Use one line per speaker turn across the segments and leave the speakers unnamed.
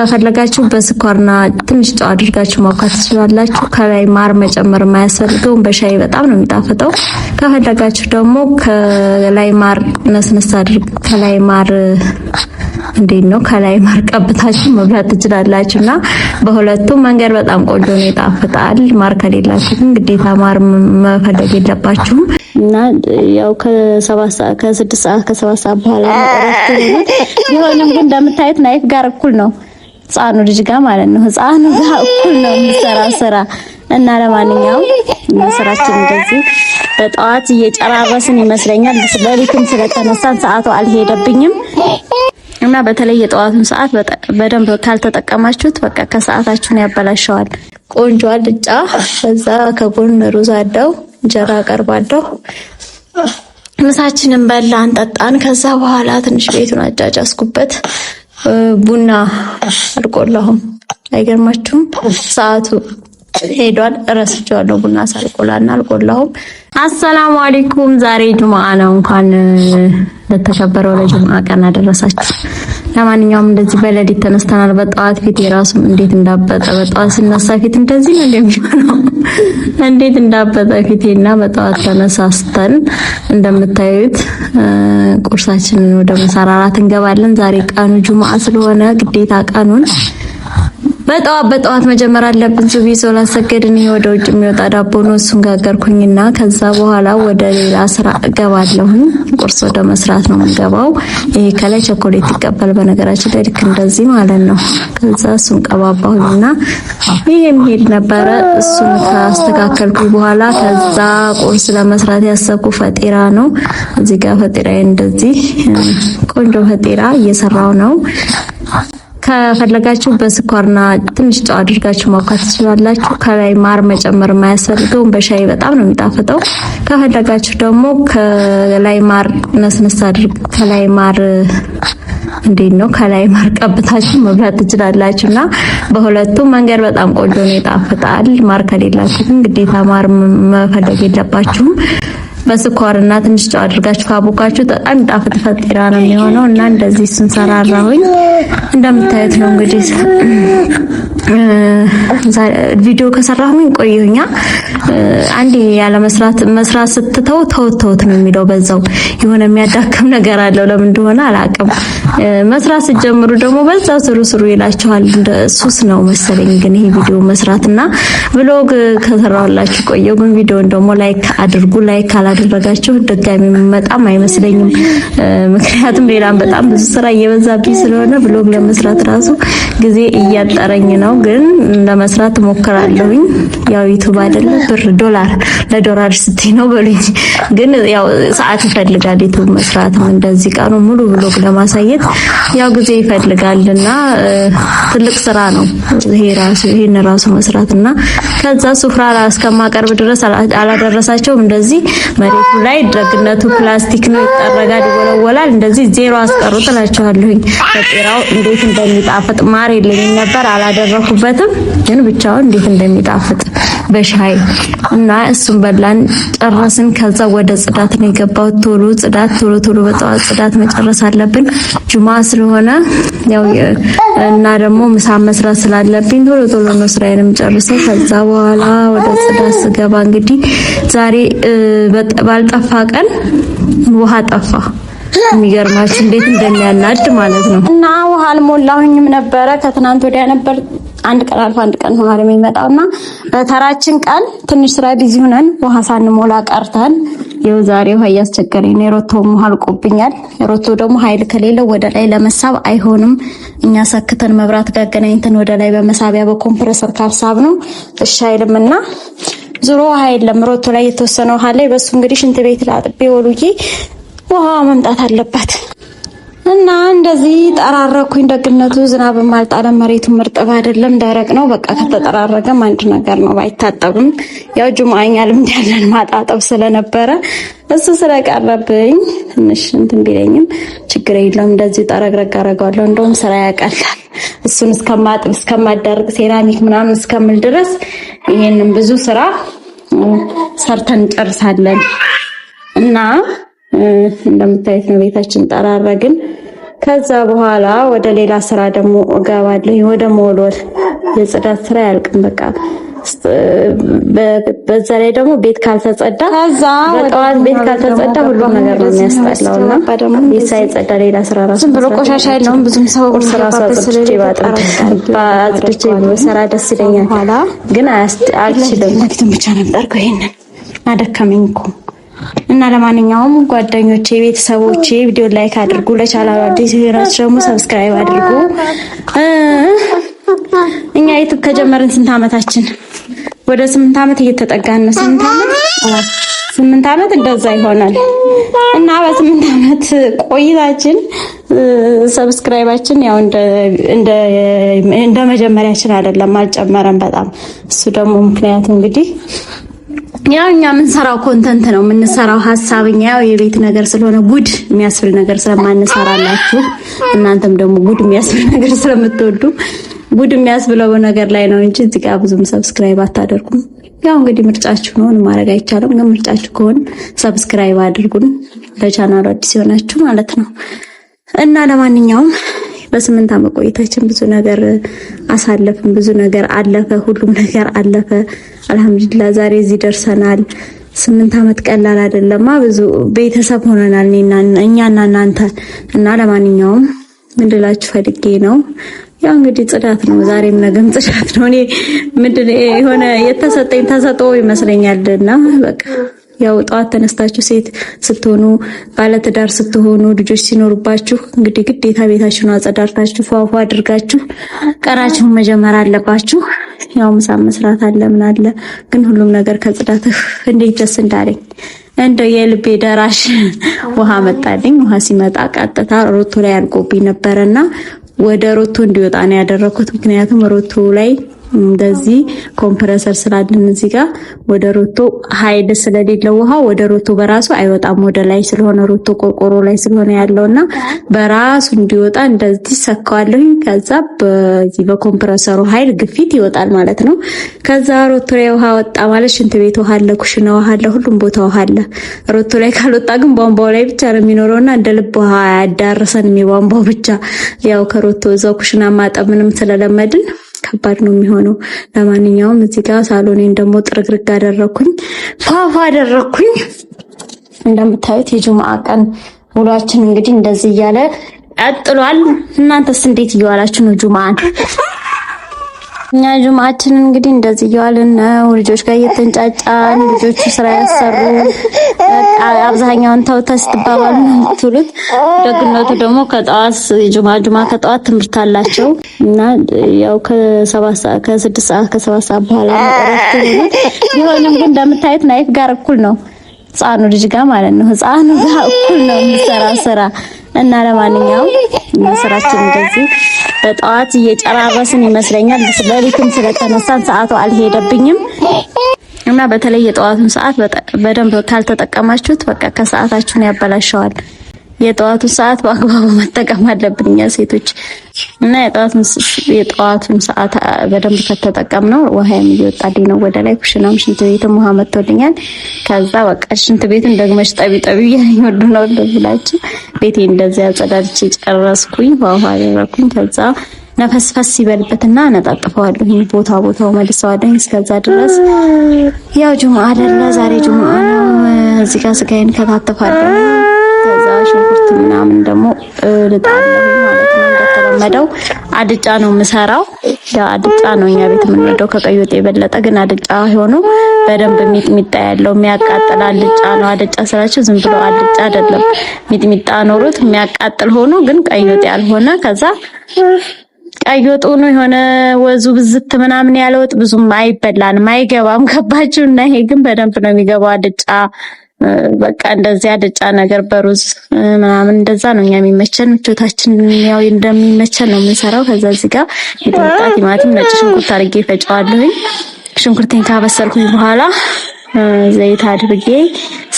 ከፈለጋችሁ በስኳርና ትንሽ ጨው አድርጋችሁ ማውካት ትችላላችሁ። ከላይ ማር መጨመር የማያስፈልገው በሻይ በጣም ነው የሚጣፍጠው። ከፈለጋችሁ ደግሞ ከላይ ማር ነስነስ አድርግ ከላይ ማር ከላይ ማር ቀብታችሁ መብላት ትችላላችሁና በሁለቱም መንገድ በጣም ቆንጆ ነው፣ ይጣፍጣል። ማር ከሌላችሁ ግን ግዴታ ማር መፈለግ የለባችሁም። እና ያው ከ7 ሰዓት ከ7 ሰዓት በኋላ እረፍት ይሆንም ግን እንደምታዩት ናይፍ ጋር እኩል ነው ህፃኑ ልጅ ጋር ማለት ነው። ህፃኑ ጋር እኩል ነው የሚሰራው ስራ እና ለማንኛውም ስራችን እንደዚህ በጠዋት እየጨራረስን ይመስለኛል። ለሊትም ስለተነሳን ሰዓቱ አልሄደብኝም እና በተለይ የጠዋቱን ሰዓት በደንብ ካልተጠቀማችሁት በቃ ከሰዓታችሁን ያበላሸዋል። ቆንጆ አልጫ ከዛ ከጎን ሩዝ አለው እንጀራ ቀርባለሁ። ምሳችንን በላን ጠጣን። ከዛ በኋላ ትንሽ ቤቱን አጫጫስኩበት። ቡና አልቆላሁም። አይገርማችሁም? ሰዓቱ ሄዷል። እረስቸዋለሁ ቡና ሳልቆላና አልቆላሁም። አሰላሙ አለይኩም። ዛሬ ጁምአ ነው። እንኳን ለተከበረው ለጁምአ ቀን አደረሳችሁ። ለማንኛውም እንደዚህ በሌሊት ተነስተናል። በጠዋት ፊት የራሱ እንዴት እንዳበጠ በጠዋት ሲነሳ ፊት እንደዚህ ነው እንደሚሆነው። እንዴት እንዳበጠ ፊቴና በጠዋት ተነሳስተን እንደምታዩት ቁርሳችንን ወደ መሰራራት እንገባለን። ዛሬ ቀኑ ጁምአ ስለሆነ ግዴታ ቀኑን በጠዋት መጀመር አለብን። ሱቢ ሶላት ሰገድን። ይሄ ወደ ውጭ የሚወጣ ዳቦ ነው፣ እሱን ጋገርኩኝና ከዛ በኋላ ወደ ሌላ ስራ እገባለሁ። ቁርስ ወደ መስራት ነው የምገባው። ይሄ ከላይ ቸኮሌት ይቀበል በነገራችን ላይ ልክ እንደዚህ ማለት ነው። ከዛ እሱን ቀባባሁኝና ይሄ የሚሄድ ነበረ። እሱን ካስተካከልኩ በኋላ ከዛ ቁርስ ለመስራት ያሰብኩ ፈጢራ ነው። እዚህ ጋር ፈጢራዬ እንደዚህ ቆንጆ ፈጢራ እየሰራው ነው። ከፈለጋችሁ በስኳርና ትንሽ ጨው አድርጋችሁ ማውካት ትችላላችሁ። ከላይ ማር መጨመር የማያስፈልገው በሻይ በጣም ነው የሚጣፍጠው። ከፈለጋችሁ ደግሞ ከላይ ማር ነስነስ አድርግ ከላይ ማር ከላይ ማር ቀብታችሁ መብላት ትችላላችሁና በሁለቱም መንገድ በጣም ቆንጆ ነው፣ ይጣፍጣል። ማር ከሌላችሁ ግን ግዴታ ማር መፈለግ የለባችሁም። በስኳርና ትንሽ ጨው አድርጋችሁ ካቦካችሁ በጣም ጣፍጥ ፈጢራ ነው የሚሆነው እና እንደዚህ ስንሰራራሁኝ እንደምታዩት ነው። እንግዲህ ቪዲዮ ከሰራሁኝ ቆየሁኛ። አንዴ ያለ መስራት ስትተው ተውት ነው የሚለው። በዛው የሆነ የሚያዳክም ነገር አለው። ለምን እንደሆነ አላውቅም። መስራት ስትጀምሩ ደግሞ በዛው ስሩ ይላችኋል። ሱስ ነው መሰለኝ። ግን ይሄ ቪዲዮ መስራትና ብሎግ ከሰራሁላችሁ ቆየሁ። ግን ቪዲዮን ደግሞ ላይክ አድርጉ። ላይክ ካላደረጋችሁ ድጋሚ መጣም አይመስለኝም። ምክንያቱም ሌላም በጣም ብዙ ስራ እየበዛብኝ ስለሆነ ብሎግ ለመስራት ራሱ ጊዜ እያጠረኝ ነው። ግን ለመስራት ሞክራለሁኝ። ያው ዩቲዩብ አይደለ ብር ለዶላር ስትይ ነው በሉኝ። ግን ያው ሰዓት ይፈልጋል ዩቲዩብ መስራት። እንደዚህ ቀኑ ሙሉ ብሎግ ለማሳየት ያው ጊዜ ይፈልጋልና ትልቅ ስራ ነው ይሄን ራሱ መስራትና ከዛ ሱፍራ እስከማቀርብ ድረስ አላደረሳቸውም። እንደዚህ መሬቱ ላይ ደግነቱ ፕላስቲክ ነው፣ ይጠረጋል፣ ይወለወላል። እንደዚህ ዜሮ አስቀሩት እላችኋለሁኝ። ፈጢራው እንዴት እንደሚጣፍጥ ማር የለኝም ነበር አላደረኩበትም፣ ግን ብቻውን እንዴት እንደሚጣፍጥ በሻይ እና እሱን በላን ጨረስን። ከዛ ወደ ጽዳት ነው የገባው። ቶሎ በጠዋት ጽዳት መጨረስ አለብን ጁማ ስለሆነ ያው እና ደግሞ ምሳ መስራት ስላለብኝ ቶሎ ነው ስራዬንም ጨርሰው ከዛ በኋላ ወደ ጽዳት ስገባ እንግዲህ ዛሬ ባልጠፋ ቀን ውሃ ጠፋ። የሚገርማችሁ እንዴት እንደሚያናድ ማለት ነው። እና ውሃ አልሞላሁኝም ነበረ። ከትናንት ወዲያ ነበር አንድ ቀን አልፎ አንድ ቀን ሆኗል የሚመጣውና በተራችን ቀን ትንሽ ስራ ቢዚ ሆነን ውሃ ሳንሞላ ቀርተን ይኸው ዛሬ ውሃ እያስቸገረኝ ነው። የሮቶም ውሃ አልቆብኛል። የሮቶ ደግሞ ኃይል ከሌለው ወደ ላይ ለመሳብ አይሆንም። እኛ ሰክተን መብራት ጋር ገናኝተን ወደ ላይ በመሳቢያ በኮምፕረሰር ካልሳብ ነው እሺ አይልምና ዙሮ ውሃ የለም። ሮቶ ላይ የተወሰነ ውሃ ላይ በሱ እንግዲህ ሽንት ቤት ላጥቤ ወሉዬ ውሃ መምጣት አለባት እና እንደዚህ ጠራረኩኝ። ደግነቱ ዝናብም አልጣለም፣ መሬቱ ምርጥብ አይደለም፣ ደረቅ ነው። በቃ ከተጠራረገም አንድ ነገር ነው፣ ባይታጠብም ያው ጁምአኛ ልምድ ያለን ማጣጠብ ስለነበረ እሱ ስለቀረብኝ ትንሽ እንትን ቢለኝም ችግር የለውም። እንደዚህ ጠረግረግ አደርገዋለሁ። እንደውም ስራ ያቀላል። እሱን እስከማጥብ እስከማዳርግ ሴራሚክ ምናምን እስከምል ድረስ ይሄንን ብዙ ስራ ሰርተን እንጨርሳለን እና እንደምታዩት ነው ቤታችን ጠራረግን። ከዛ በኋላ ወደ ሌላ ስራ ደግሞ እገባለሁ። ወደ መወልወል የጽዳት ስራ ያልቅም በቃ። በዛ ላይ ደግሞ ቤት ካልተጸዳ በጠዋት ቤት ካልተጸዳ ሁሉም ነገር ነው የሚያስጠላውና ቤት ሳይጸዳ ሌላ ስራ ራሱ
ዝም ብሎ ቆሻሻ የለውም። ብዙም ሰው
አጽድቼ በሰራ ደስ ይለኛል፣ ግን አልችልም።
ለክትም ብቻ ነበርኩ ይሄንን አደከመኝ እኮ።
እና ለማንኛውም ጓደኞቼ፣ ቤተሰቦቼ ቪዲዮ ላይክ አድርጉ፣ ለቻናሉ አዲስ የሆናችሁ ደግሞ ሰብስክራይብ አድርጉ። እኛ ዩቲዩብ ከጀመርን ስንት አመታችን? ወደ 8 አመት እየተጠጋን ነው። 8 አመት እንደዛ ይሆናል። እና በ8 አመት ቆይታችን ሰብስክራይባችን ያው እንደ መጀመሪያችን አይደለም፣ አልጨመረም በጣም። እሱ ደግሞ ምክንያቱ እንግዲህ ያው እኛ የምንሰራው ኮንተንት ነው የምንሰራው ሀሳብኛ ያው የቤት ነገር ስለሆነ ጉድ የሚያስብል ነገር ስለማንሰራላችሁ፣ እናንተም ደግሞ ጉድ የሚያስብል ነገር ስለምትወዱ ጉድ የሚያስብለው ነገር ላይ ነው እንጂ እዚህ ጋር ብዙም ሰብስክራይብ አታደርጉም። ያው እንግዲህ ምርጫችሁ ነው፣ ማድረግ አይቻልም። ግን ምርጫችሁ ከሆነ ሰብስክራይብ አድርጉን፣ ለቻናሉ አዲስ የሆናችሁ ማለት ነው። እና ለማንኛውም በ8 አመት ቆይታችን ብዙ ነገር አሳለፍን፣ ብዙ ነገር አለፈ፣ ሁሉም ነገር አለፈ። አልሐምዱሊላህ ዛሬ እዚህ ደርሰናል። 8 አመት ቀላል አይደለማ። ብዙ ቤተሰብ ሆነናል እኛና እናንተ። እና ለማንኛውም ምን ልላችሁ ፈልጌ ነው፣ ያው እንግዲህ ጽዳት ነው፣ ዛሬም ነገም ጽዳት ነው። እኔ ምንድን የሆነ የተሰጠኝ ተሰጥኦ ይመስለኛልና በቃ ያው ጠዋት ተነስታችሁ ሴት ስትሆኑ ባለትዳር ስትሆኑ ልጆች ሲኖርባችሁ እንግዲህ ግዴታ ቤታችሁን አጸዳርታችሁ ፏፏ አድርጋችሁ ቀናችሁን መጀመር አለባችሁ። ያው ምሳ መስራት አለ ምን አለ፣ ግን ሁሉም ነገር ከጽዳት እንዴት ደስ እንዳለኝ እንደ የልቤ ደራሽ ውሃ መጣልኝ። ውሃ ሲመጣ ቀጥታ ሮቶ ላይ አልቆብኝ ነበርና ወደ ሮቶ እንዲወጣ ነው ያደረኩት። ምክንያቱም ሮቶ ላይ እንደዚህ ኮምፕረሰር ስላለን እዚህ ጋር ወደ ሮቶ ኃይል ስለሌለው ውሃ ወደ ሮቶ በራሱ አይወጣም። ወደ ላይ ስለሆነ ሮቶ ቆርቆሮ ላይ ስለሆነ ያለውና በራሱ እንዲወጣ እንደዚህ ሰካዋለሁኝ። ከዛ በዚህ በኮምፕረሰሩ ኃይል ግፊት ይወጣል ማለት ነው። ከዛ ሮቶ ላይ ውሃ ወጣ ማለት ሽንት ቤት ውሃ አለ፣ ኩሽና ውሃ አለ፣ ሁሉም ቦታ ውሃ አለ። ሮቶ ላይ ካልወጣ ግን ቧንቧው ላይ ብቻ ነው የሚኖረውና እንደ ልብ ውሃ ያዳርሰን የሚቧንቧው ብቻ። ያው ከሮቶ እዛው ኩሽና ማጠብ ምንም ስለለመድን ከባድ ነው የሚሆነው። ለማንኛውም እዚህ ጋር ሳሎኔን ደግሞ ጥርግርግ አደረኩኝ፣ ፏፏ አደረኩኝ። እንደምታዩት የጁማአ ቀን ውሏችን እንግዲህ እንደዚህ እያለ ቀጥሏል። እናንተስ እንዴት እየዋላችሁ ነው ጁማአን? እኛ ጁማአችንን እንግዲህ እንደዚህ እየዋልን ነው፣ ልጆች ጋር እየተንጫጫን፣ ልጆቹ ስራ ያሰሩ አብዛኛውን ተውተስ ትባባሉ ነው የምትሉት። ደግነቱ ደግሞ ከጠዋት ጁማ ከጠዋት ትምህርት አላቸው እና ያው ከ6 ሰዓት ከ7 ሰዓት በኋላ መቀረፍ ቢሆንም ግን እንደምታዩት ናይፍ ጋር እኩል ነው፣ ህፃኑ ልጅ ጋር ማለት ነው። ህፃኑ ጋር እኩል ነው የሚሰራው ስራ። እና ለማንኛውም ስራችን እንደዚህ በጠዋት እየጨራረስን ይመስለኛል። ለሊትም ስለተነሳን ሰዓቱ አልሄደብኝም እና በተለይ የጠዋቱን ሰዓት በደንብ ካልተጠቀማችሁት በቃ ከሰዓታችሁን ያበላሸዋል። የጠዋቱን ሰዓት በአግባቡ መጠቀም አለብን እኛ ሴቶች። እና የጠዋቱን ሰዓት በደንብ ከተጠቀምነው ውሃም እየወጣልኝ ነው ወደ ላይ። ኩሽናም ሽንት ቤትም ውሃ መጥቶልኛል። ከዛ በቃ ሽንት ቤትን ደግመሽ ጠቢ እያለኝ ወዱ ነው ብላችሁ ቤቴ እንደዚህ አጸዳድቼ ጨረስኩኝ። ውሃ አደረኩኝ። ከዛ ነፈስፈስ ይበልበትና አነጣጥፈዋለሁ። ቦታው መልሰዋለሁ። እስከዛ ድረስ ያው ጁማአ አይደለ ዛሬ ጁማአ ነው። እዚህ ጋር ስጋዬን ከታተፋለሁ። ከዛ ሽንኩርት ምናምን ደግሞ ልጣለሁ ማለት ነው። እንደተለመደው አድጫ ነው የምሰራው። ያው አድጫ ነው እኛ ቤት የምንወደው ከቀይ ወጥ የበለጠ፣ ግን አድጫ ሆኖ በደንብ ሚጥሚጣ ያለው የሚያቃጥል አልጫ ነው። አድጫ ስራችሁ ዝም ብሎ አልጫ አይደለም፣ ሚጥሚጣ ኖሮት የሚያቃጥል ሆኖ ግን ቀይ ወጥ ያልሆነ። ከዛ ቀይ ወጥ ሆኖ የሆነ ወዙ ብዝት ምናምን ያለ ወጥ ብዙም አይበላንም፣ አይገባም። ገባችሁና? ይሄ ግን በደንብ ነው የሚገባው አድጫ። በቃ እንደዚህ አድጫ ነገር በሩዝ ምናምን እንደዛ ነው እኛ የሚመቸን። ምቾታችን ያው እንደሚመቸን ነው የምንሰራው። ከዛ እዚህ ጋር ሚጥሚጣ፣ ቲማቲም፣ ነጭ ሽንኩርት አድርጌ ፈጨዋለሁኝ። ሽንኩርቴን ካበሰልኩኝ በኋላ ዘይት አድርጌ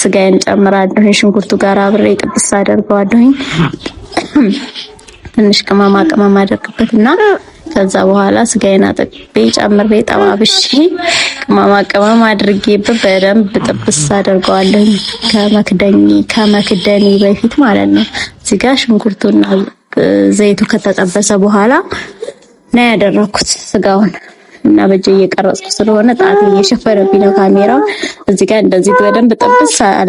ስጋዬን ጨምራለሁ። ሽንኩርቱ ጋር አብሬ ጥብስ አደርገዋለሁኝ። ትንሽ ቅመማ አደርግበትና ከዛ በኋላ ስጋዬን አጥቤ ጨምሬ ጠባብሼ ቅመማ አድርጌበት በደንብ ጥብስ አደርገዋለሁ ከመክደኔ በፊት ማለት ነው። እዚህ ጋር ሽንኩርቱና ዘይቱ ከተጠበሰ በኋላ ነው ያደረኩት ስጋውን እና በእጄ እየቀረጽኩ ስለሆነ ጣቴ እየሸፈረብኝ ነው ካሜራው። እዚህ ጋር እንደዚህ በደንብ ጥብስ አለ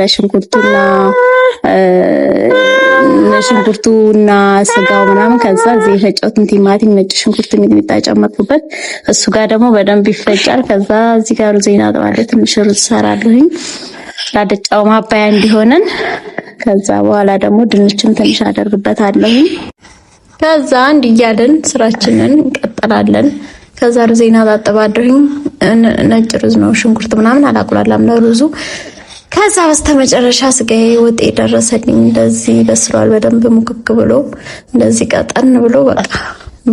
ሽንኩርቱና ስጋው ምናምን። ከዛ እዚህ የፈጨሁትን ቲማቲም፣ ነጭ ሽንኩርት፣ ሚጥሚጣ ጨመርኩበት። እሱ ጋር ደግሞ በደንብ ይፈጫል። ከዛ እዚህ ጋር ሩዜና አጥባለሁ። ትንሽ ሩዝ ሰራለሁኝ ለአልጫው ማባያ እንዲሆነን። ከዛ በኋላ ደግሞ ድንችም ትንሽ አደርግበታለሁኝ። ከዛ እንዲያለን ስራችንን እንቀጥላለን። ከዛ ሩዜና አጥባለሁኝ። ነጭ ሩዝ ነው፣ ሽንኩርት ምናምን አላቁላላም ለሩዙ። ከዛ በስተመጨረሻ ስጋዬ ወጤ ደረሰልኝ። እንደዚህ በስሏል በደንብ ሙክክ ብሎ እንደዚህ ቀጠን ብሎ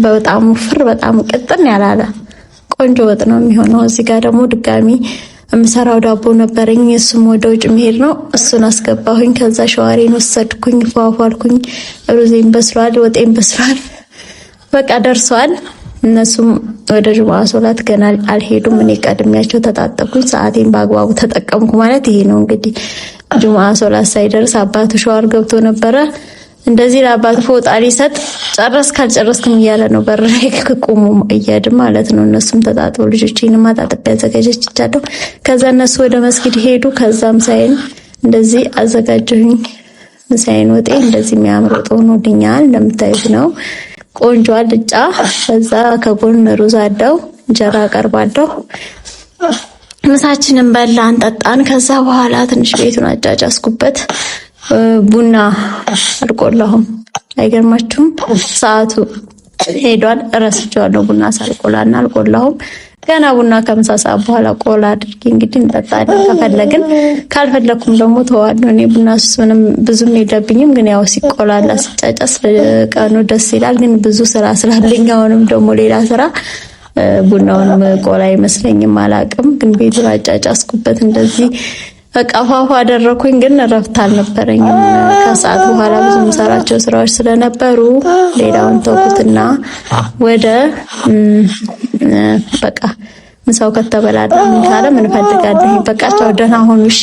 በጣም ፍር በጣም ቅጥን ያላለ ቆንጆ ወጥ ነው የሚሆነው። እዚህ ጋር ደግሞ ድጋሚ የምሰራው ዳቦ ነበረኝ፣ እሱም ወደ ውጭ መሄድ ነው። እሱን አስገባሁኝ። ከዛ ሸዋሬን ወሰድኩኝ፣ ፏፏልኩኝ። ሩዜን በስሏል፣ ወጤን በስሏል፣ በቃ ደርሷል። እነሱም ወደ ጁምዓ ሶላት ገና አልሄዱም። እኔ ቀድሚያቸው ተጣጠብኩኝ። ሰዓቴን በአግባቡ ተጠቀምኩ ማለት ይሄ ነው እንግዲህ። ጁምዓ ሶላት ሳይደርስ አባቱ ሸዋር ገብቶ ነበረ። እንደዚህ ለአባቱ ፎጣ ሊሰጥ ካልጨረስኩም እያለ ነው በር ላይ ከቆሙ እያድ ማለት ነው። እነሱም ተጣጥበው ልጆቼንም አጣጥቤ አዘጋጀቻለሁ። ከዛ እነሱ ወደ መስጊድ ሄዱ። ከዛም ሳይን እንደዚህ አዘጋጀሁኝ። ምሳዬን ወጤ እንደዚህ የሚያምር ወጥ ሆኖልኛል። እንደምታዩት ነው ቆንጆ አልጫ። ከዛ ከጎን ሩዝ አለው፣ እንጀራ አቀርባለሁ። ምሳችንን በላን ጠጣን። ከዛ በኋላ ትንሽ ቤቱን አጫጫስኩበት። ቡና አልቆላሁም። አይገርማችሁም? ሰዓቱ ሄዷል፣ እረስቸዋለሁ። ቡና ሳልቆላና አልቆላሁም። ገና ቡና ከምሳ ሰዓት በኋላ ቆላ አድርጌ እንግዲህ እንጠጣለን ከፈለግን፣ ካልፈለኩም ደግሞ ተዋለሁ። እኔ ቡና ምንም ብዙም የለብኝም፣ ግን ያው ሲቆላላ ሲጫጫስ ቀኑ ደስ ይላል። ግን ብዙ ስራ ስላለኝ አሁንም ደግሞ ሌላ ስራ ቡናውንም ቆላ አይመስለኝም፣ አላቅም። ግን ቤቱን አጫጫስኩበት እንደዚህ በቃ ፏፏ አደረኩኝ። ግን እረፍት አልነበረኝም። ከሰዓት በኋላ ብዙ የምሰራቸው ስራዎች ስለነበሩ ሌላውን ተውኩትና ወደ በቃ ምሳው ከተበላዳ ምን ካለ ምን ፈልጋለሁ። በቃ ቻው፣ ደህና ሆኑ። እሺ